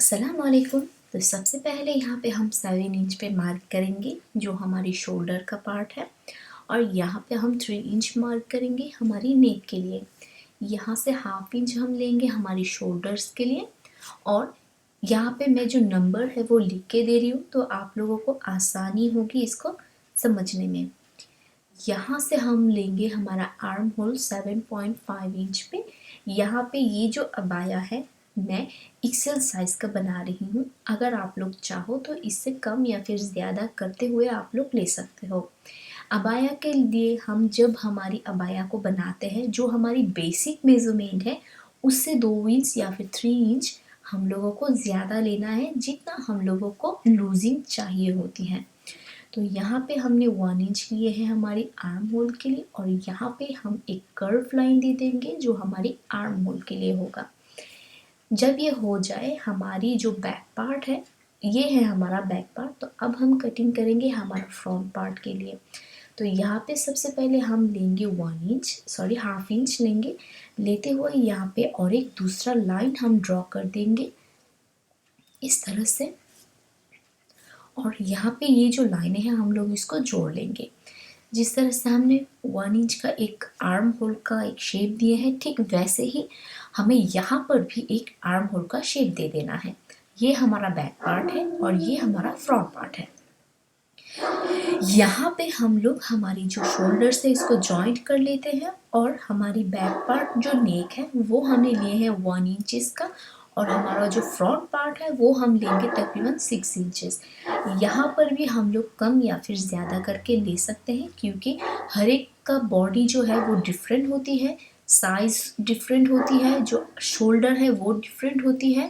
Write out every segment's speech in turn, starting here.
अस्सलाम वालेकुम। तो सबसे पहले यहाँ पे हम 7 इंच पे मार्क करेंगे जो हमारी शोल्डर का पार्ट है, और यहाँ पे हम 3 इंच मार्क करेंगे हमारी नेक के लिए। यहाँ से हाफ इंच हम लेंगे हमारी शोल्डर्स के लिए, और यहाँ पे मैं जो नंबर है वो लिख के दे रही हूँ तो आप लोगों को आसानी होगी इसको समझने में। यहाँ से हम लेंगे हमारा आर्म होल 7.5 इंच पे। यहाँ पे ये जो अबाया है मैं एक्सेल साइज़ का बना रही हूँ। अगर आप लोग चाहो तो इससे कम या फिर ज़्यादा करते हुए आप लोग ले सकते हो। अबाया के लिए हम जब हमारी अबाया को बनाते हैं, जो हमारी बेसिक मेज़रमेंट है उससे 2 इंच या फिर 3 इंच हम लोगों को ज़्यादा लेना है, जितना हम लोगों को लूजिंग चाहिए होती है। तो यहाँ पे हमने 1 इंच लिए हैं हमारी आर्म होल के लिए, और यहाँ पे हम एक कर्व लाइन दे देंगे जो हमारी आर्म होल के लिए होगा। जब ये हो जाए, हमारी जो बैक पार्ट है, ये है हमारा बैक पार्ट, तो अब हम कटिंग करेंगे हमारा फ्रंट पार्ट के लिए। तो यहाँ पे सबसे पहले हम लेंगे हाफ इंच लेंगे, लेते हुए यहाँ पे और एक दूसरा लाइन हम ड्रॉ कर देंगे इस तरह से, और यहाँ पे ये जो लाइनें हैं हम लोग इसको जोड़ लेंगे। जिस तरह से हमने 1 इंच का एक आर्म होल का एक शेप दिया है, ठीक वैसे ही हमें यहाँ पर भी एक आर्म होल का शेप दे देना है। ये हमारा बैक पार्ट है और ये हमारा फ्रंट पार्ट है। यहाँ पे हम लोग हमारी जो शोल्डर से इसको जॉइंट कर लेते हैं, और हमारी बैक पार्ट जो नेक है वो हमने लिए हैं 1 इंचेस का, और हमारा जो फ्रंट पार्ट है वो हम लेंगे तकरीबन 6 इंचेस। यहाँ पर भी हम लोग कम या फिर ज़्यादा करके ले सकते हैं, क्योंकि हर एक का बॉडी जो है वो डिफरेंट होती है, साइज़ डिफरेंट होती है, जो शोल्डर है वो डिफरेंट होती है।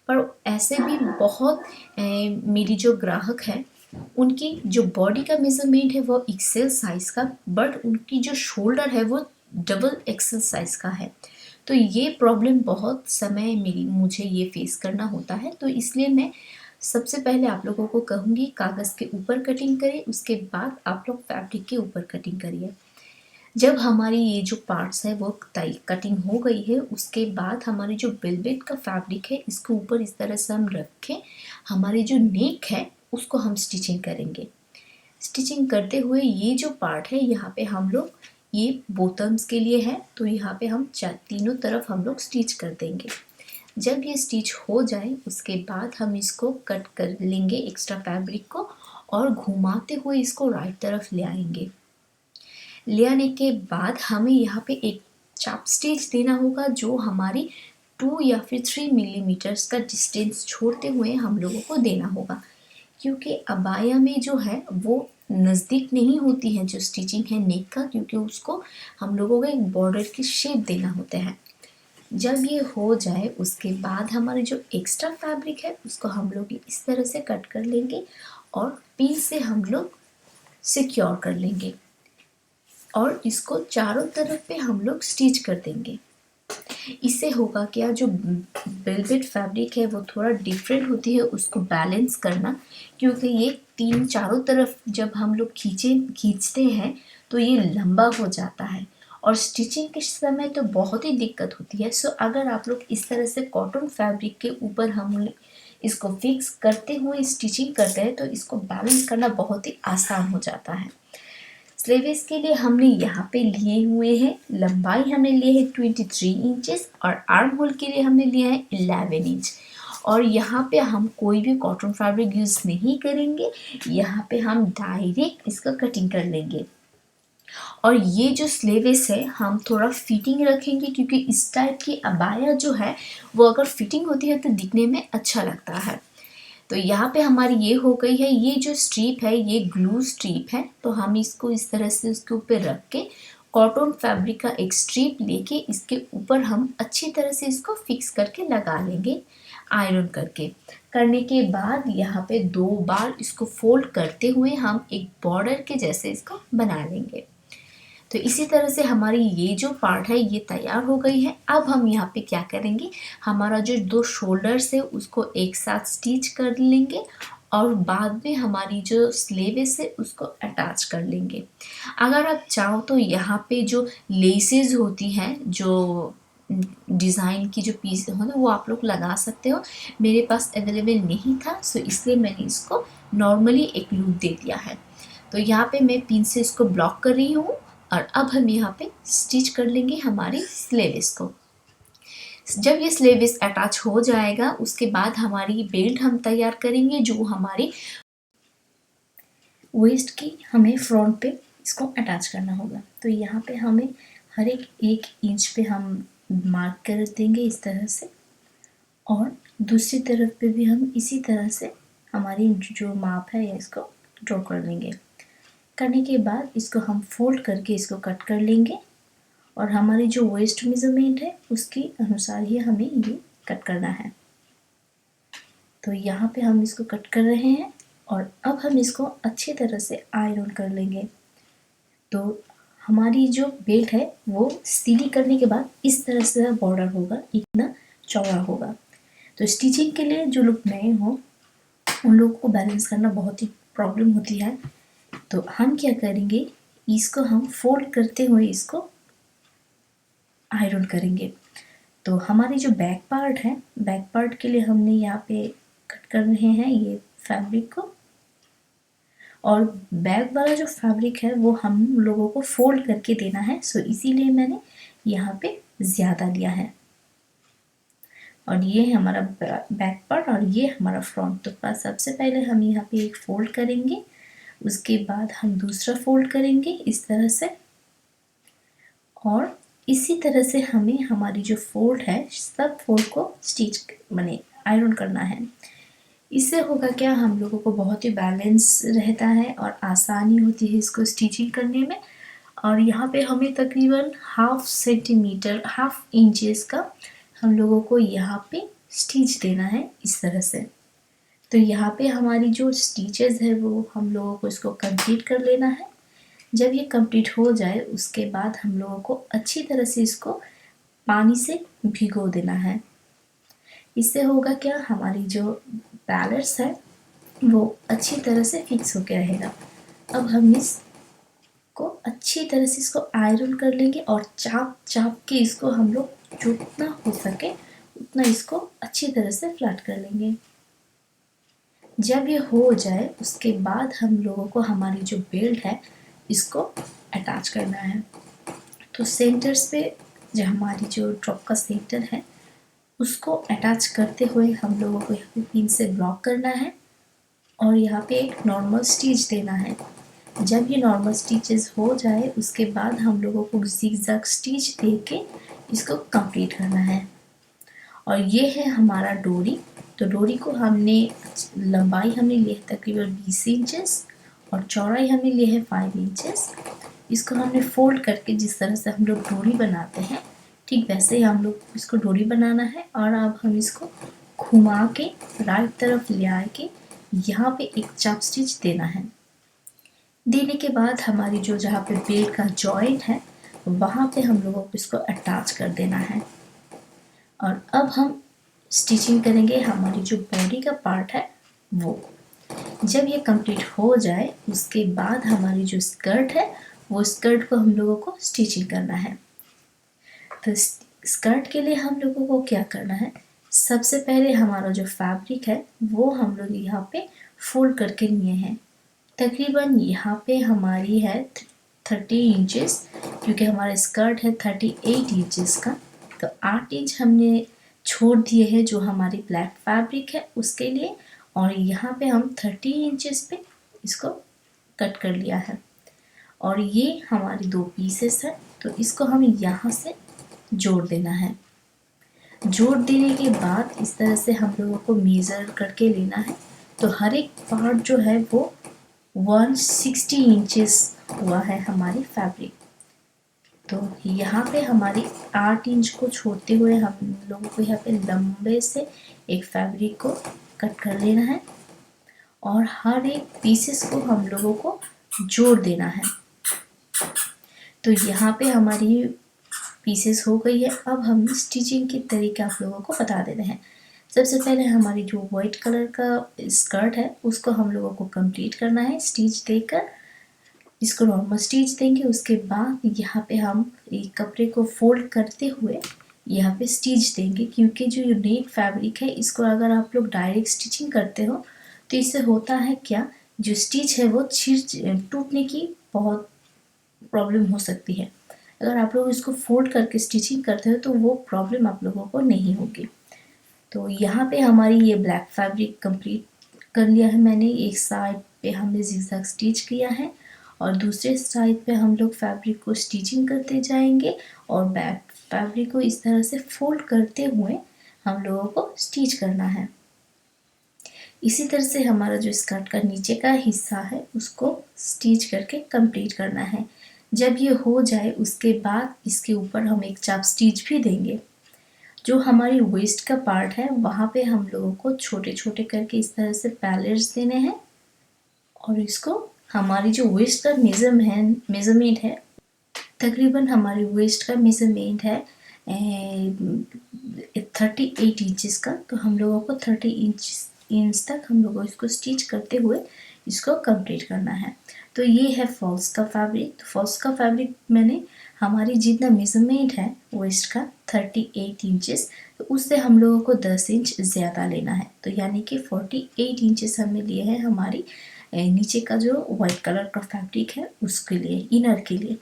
पर ऐसे भी बहुत मेरी जो ग्राहक है उनकी जो बॉडी का मेजरमेंट है वो एक्सेल साइज़ का, बट उनकी जो शोल्डर है वो डबल एक्सेल साइज़ का है। तो ये प्रॉब्लम बहुत समय मुझे ये फेस करना होता है, तो इसलिए मैं सबसे पहले आप लोगों को कहूँगी कागज़ के ऊपर कटिंग करें, उसके बाद आप लोग फैब्रिक के ऊपर कटिंग करिए। जब हमारी ये जो पार्ट्स है वो कटिंग हो गई है, उसके बाद हमारी जो वेलवेट का फैब्रिक है इसके ऊपर इस तरह से हम रख के हमारी जो नेक है उसको हम स्टिचिंग करेंगे। स्टिचिंग करते हुए ये जो पार्ट है यहाँ पे हम लोग ये बोटम्स के लिए है, तो यहाँ पे हम तीनों तरफ हम लोग स्टिच कर देंगे। जब ये स्टिच हो जाए उसके बाद हम इसको कट कर लेंगे एक्स्ट्रा फैब्रिक को, और घुमाते हुए इसको राइट तरफ ले आएंगे। ले आने के बाद हमें यहाँ पे एक चाप स्टिच देना होगा जो हमारी 2 या फिर 3 मिलीमीटर्स का डिस्टेंस छोड़ते हुए हम लोगों को देना होगा, क्योंकि अबाया में जो है वो नज़दीक नहीं होती है जो स्टिचिंग है नेक का, क्योंकि उसको हम लोगों को एक बॉर्डर की शेप देना होता है। जब ये हो जाए उसके बाद हमारी जो एक्स्ट्रा फैब्रिक है उसको हम लोग इस तरह से कट कर लेंगे, और पिन से हम लोग सिक्योर कर लेंगे, और इसको चारों तरफ पे हम लोग स्टिच कर देंगे। इससे होगा क्या, जो वेलवेट फैब्रिक है वो थोड़ा डिफरेंट होती है, उसको बैलेंस करना, क्योंकि ये तीन चारों तरफ जब हम लोग खींचते हैं तो ये लंबा हो जाता है, और स्टिचिंग के समय तो बहुत ही दिक्कत होती है। सो अगर आप लोग इस तरह से कॉटन फैब्रिक के ऊपर हम इसको फिक्स करते हुए स्टिचिंग करते हैं तो इसको बैलेंस करना बहुत ही आसान हो जाता है। स्लीव्स के लिए हमने यहाँ पे लिए हुए हैं, लंबाई हमने लिए है 23 इंचेस, और आर्म होल के लिए हमने लिया है 11 इंच। और यहाँ पे हम कोई भी कॉटन फैब्रिक यूज़ नहीं करेंगे, यहाँ पे हम डायरेक्ट इसका कटिंग कर लेंगे। और ये जो स्लीव्स है हम थोड़ा फिटिंग रखेंगे, क्योंकि इस टाइप की अबाया जो है वो अगर फिटिंग होती है तो दिखने में अच्छा लगता है। तो यहाँ पे हमारी ये हो गई है। ये जो स्ट्रिप है ये ग्लू स्ट्रिप है, तो हम इसको इस तरह से उसके ऊपर रख के कॉटन फैब्रिक का एक स्ट्रिप लेके इसके ऊपर हम अच्छी तरह से इसको फिक्स करके लगा लेंगे आयरन करने के बाद यहाँ पे 2 बार इसको फोल्ड करते हुए हम एक बॉर्डर के जैसे इसको बना लेंगे। तो इसी तरह से हमारी ये जो पार्ट है ये तैयार हो गई है। अब हम यहाँ पे क्या करेंगे, हमारा जो 2 शोल्डर्स है उसको एक साथ स्टिच कर लेंगे, और बाद में हमारी जो स्लीव्स है उसको अटैच कर लेंगे। अगर आप चाहो तो यहाँ पे जो लेसेस होती हैं, जो डिज़ाइन की जो पीस हो ना वो आप लोग लगा सकते हो। मेरे पास अवेलेबल नहीं था, सो इसलिए मैंने इसको नॉर्मली एक लूप दे दिया है। तो यहाँ पे मैं पिन से इसको ब्लॉक कर रही हूँ और अब हम यहाँ पे स्टिच कर लेंगे हमारी स्लीव्स को। जब ये स्लीव्स अटैच हो जाएगा उसके बाद हमारी बेल्ट हम तैयार करेंगे जो हमारी वेस्ट की हमें फ्रंट पे इसको अटैच करना होगा। तो यहाँ पे हमें हर एक 1 इंच पे हम मार्क कर देंगे इस तरह से, और दूसरी तरफ पे भी हम इसी तरह से हमारी जो माप है या इसको ड्रॉ कर लेंगे। करने के बाद इसको हम फोल्ड करके इसको कट कर लेंगे और हमारी जो वेस्ट मेजरमेंट है उसके अनुसार ही हमें ये कट करना है। तो यहाँ पे हम इसको कट कर रहे हैं और अब हम इसको अच्छी तरह से आयरन कर लेंगे। तो हमारी जो बेल्ट है वो सीधी करने के बाद इस तरह से बॉर्डर होगा, इतना चौड़ा होगा। तो स्टिचिंग के लिए जो लोग नए हों उन लोगों को बैलेंस करना बहुत ही प्रॉब्लम होती है। तो हम क्या करेंगे, इसको हम फोल्ड करते हुए इसको आयरन करेंगे। तो हमारी जो बैक पार्ट है, बैक पार्ट के लिए हमने यहाँ पे कट कर रहे हैं ये फैब्रिक को, और बैक वाला जो फैब्रिक है वो हम लोगों को फोल्ड करके देना है, सो इसीलिए मैंने यहाँ पे ज़्यादा लिया है। और ये है हमारा बैक पार्ट और ये हमारा फ्रंट। तो सबसे पहले हम यहाँ पे एक फोल्ड करेंगे, उसके बाद हम दूसरा फोल्ड करेंगे इस तरह से, और इसी तरह से हमें हमारी जो फोल्ड है सब फोल्ड को स्टिच माने आयरन करना है। इससे होगा क्या, हम लोगों को बहुत ही बैलेंस रहता है और आसानी होती है इसको स्टिचिंग करने में। और यहाँ पे हमें तकरीबन 1/2 सेंटीमीटर 1/2 इंचेस का हम लोगों को यहाँ पे स्टिच देना है इस तरह से। तो यहाँ पे हमारी जो स्टिचेस है वो हम लोगों को इसको कंप्लीट कर लेना है। जब ये कंप्लीट हो जाए उसके बाद हम लोगों को अच्छी तरह से इसको पानी से भिगो देना है। इससे होगा क्या, हमारी जो पैलेट्स है वो अच्छी तरह से फिक्स होके रहेगा। अब हम इसको अच्छी तरह से इसको आयरन कर लेंगे और चाप चाप के इसको हम लोग जितना हो सके उतना इसको अच्छी तरह से फ्लैट कर लेंगे। जब ये हो जाए उसके बाद हम लोगों को हमारी जो बेल्ट है इसको अटैच करना है। तो सेंटर्स पे जो हमारी जो ड्रॉप का सेंटर है उसको अटैच करते हुए हम लोगों को यहाँ पे पिन से ब्लॉक करना है और यहाँ पे एक नॉर्मल स्टिच देना है। जब ये नॉर्मल स्टिचेस हो जाए उसके बाद हम लोगों को जिगजैग स्टिच दे के इसको कंप्लीट करना है। और ये है हमारा डोरी। तो डोरी को हमने लंबाई हमने ली है तकरीबन 20 इंचेस और चौड़ाई हमने ली है 5 इंचेस। इसको हमने फोल्ड करके जिस तरह से हम लोग डोरी बनाते हैं ठीक वैसे ही हम लोग इसको डोरी बनाना है। और अब हम इसको घुमा के राइट तरफ ले आके यहाँ पे एक चाप स्टिच देना है। देने के बाद हमारी जो जहाँ पे बेल्ट का जॉइंट है वहाँ पे हम लोगों को इसको अटैच कर देना है। और अब हम स्टिचिंग करेंगे हमारी जो बॉडी का पार्ट है वो। जब ये कंप्लीट हो जाए उसके बाद हमारी जो स्कर्ट है वो स्कर्ट को हम लोगों को स्टिचिंग करना है। तो स्कर्ट के लिए हम लोगों को क्या करना है, सबसे पहले हमारा जो फैब्रिक है वो हम लोग यहाँ पे फोल्ड करके लिए हैं। तकरीबन यहाँ पे हमारी है 30 इंचेस, क्योंकि हमारा स्कर्ट है 38 इंचेस का। तो 8 इंच हमने छोड़ दिए हैं जो हमारी ब्लैक फैब्रिक है उसके लिए, और यहाँ पे हम 30 इंचेस पे इसको कट कर लिया है। और ये हमारी 2 पीसेस है तो इसको हमें यहाँ से जोड़ देना है। जोड़ देने के बाद इस तरह से हम लोगों को मेज़र करके लेना है। तो हर एक पार्ट जो है वो 160 इंचेस हुआ है हमारी फैब्रिक। तो यहाँ पे हमारी 8 इंच को छोड़ते हुए हम लोगों को यहाँ पे लंबे से एक फैब्रिक को कट कर लेना है और हर एक पीसेस को हम लोगों को जोड़ देना है। तो यहाँ पे हमारी पीसेस हो गई है। अब हम स्टिचिंग के तरीके आप लोगों को बता देते हैं। सबसे पहले हमारी जो वाइट कलर का स्कर्ट है उसको हम लोगों को कंप्लीट करना है स्टिच देकर। इसको नॉर्मल स्टिच देंगे, उसके बाद यहाँ पे हम एक कपड़े को फोल्ड करते हुए यहाँ पे स्टिच देंगे, क्योंकि जो नेट फैब्रिक है इसको अगर आप लोग डायरेक्ट स्टिचिंग करते हो तो इससे होता है क्या, जो स्टिच है वो टूटने की बहुत प्रॉब्लम हो सकती है। अगर आप लोग इसको फोल्ड करके स्टिचिंग करते हो तो वो प्रॉब्लम आप लोगों को नहीं होगी। तो यहाँ पे हमारी ये ब्लैक फैब्रिक कंप्लीट कर लिया है मैंने। एक साइड पे हमने जिगजैग स्टिच किया है और दूसरे साइड पे हम लोग फैब्रिक को स्टिचिंग करते जाएंगे और बैक फैब्रिक को इस तरह से फोल्ड करते हुए हम लोगों को स्टिच करना है। इसी तरह से हमारा जो स्कर्ट का नीचे का हिस्सा है उसको स्टिच करके कंप्लीट करना है। जब ये हो जाए उसके बाद इसके ऊपर हम एक चाप स्टिच भी देंगे। जो हमारी वेस्ट का पार्ट है वहाँ पे हम लोगों को छोटे छोटे करके इस तरह से पैलेट्स देने हैं और इसको हमारी जो वेस्ट का मेजरमेंट है, तकरीबन हमारी वेस्ट का मेजरमेंट है 38 इंचेस का। तो हम लोगों को 30 इंच तक हम लोगों को इसको स्टिच करते हुए इसको कंप्लीट करना है। तो ये है फॉल्स का फैब्रिक। तो फॉल्स का फैब्रिक मैंने हमारी जितना मेजरमेंट है वेस्ट का 38 इंचेस, तो उससे हम लोगों को 10 इंच ज़्यादा लेना है। तो यानी कि 48 इंचेस हमने लिए हैं हमारी नीचे का जो वाइट कलर का फैब्रिक है उसके लिए, इनर के लिए।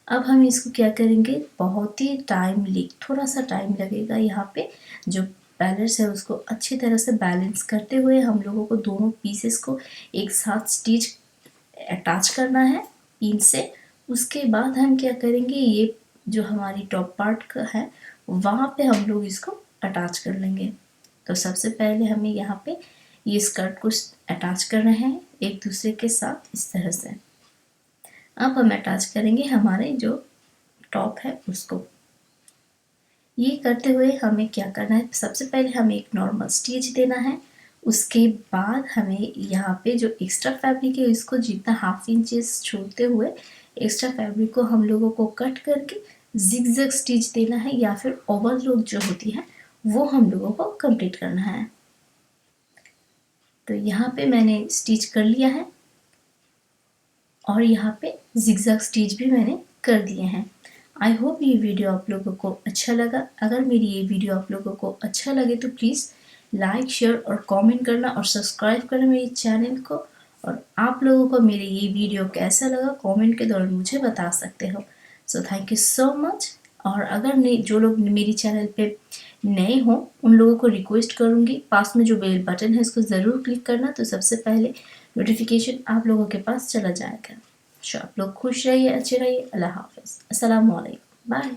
अब हम इसको क्या करेंगे, बहुत ही थोड़ा सा टाइम लगेगा। यहाँ पे जो बैलेंस है उसको अच्छी तरह से बैलेंस करते हुए हम लोगों को दोनों पीसेस को एक साथ स्टिच अटैच करना है पिन से। उसके बाद हम क्या करेंगे, ये जो हमारी टॉप पार्ट का है वहाँ पे हम लोग इसको अटैच कर लेंगे। तो सबसे पहले हमें यहाँ पे ये स्कर्ट को अटैच करना है एक दूसरे के साथ इस तरह से। अब हम अटैच करेंगे हमारे जो टॉप है उसको। ये करते हुए हमें क्या करना है, सबसे पहले हमें एक नॉर्मल स्टिच देना है। उसके बाद हमें यहाँ पे जो एक्स्ट्रा फैब्रिक है इसको जितना हाफ इंचेस छोड़ते हुए एक्स्ट्रा फैब्रिक को हम लोगों को कट करके जिगजैग स्टिच देना है, या फिर ओवरलॉक जो होती है वो हम लोगों को कंप्लीट करना है। तो यहाँ पे मैंने स्टिच कर लिया है और यहाँ पे जिगजैग स्टिच भी मैंने कर दिए हैं। आई होप ये वीडियो आप लोगों को अच्छा लगा। अगर मेरी ये वीडियो आप लोगों को अच्छा लगे तो प्लीज़ लाइक, शेयर और कमेंट करना और सब्सक्राइब करना मेरे चैनल को। और आप लोगों को मेरे ये वीडियो कैसा लगा कमेंट के दौरान मुझे बता सकते हो। So thank you so much. और अगर जो लोग मेरी चैनल पे नए हों उन लोगों को रिक्वेस्ट करूँगी पास में जो बेल बटन है उसको ज़रूर क्लिक करना, तो सबसे पहले नोटिफिकेशन आप लोगों के पास चला जाएगा। आप लोग खुश रहिए, अच्छे रहिए। अल्लाह हाफ़िज़, अस्सलाम वालेकुम, बाय।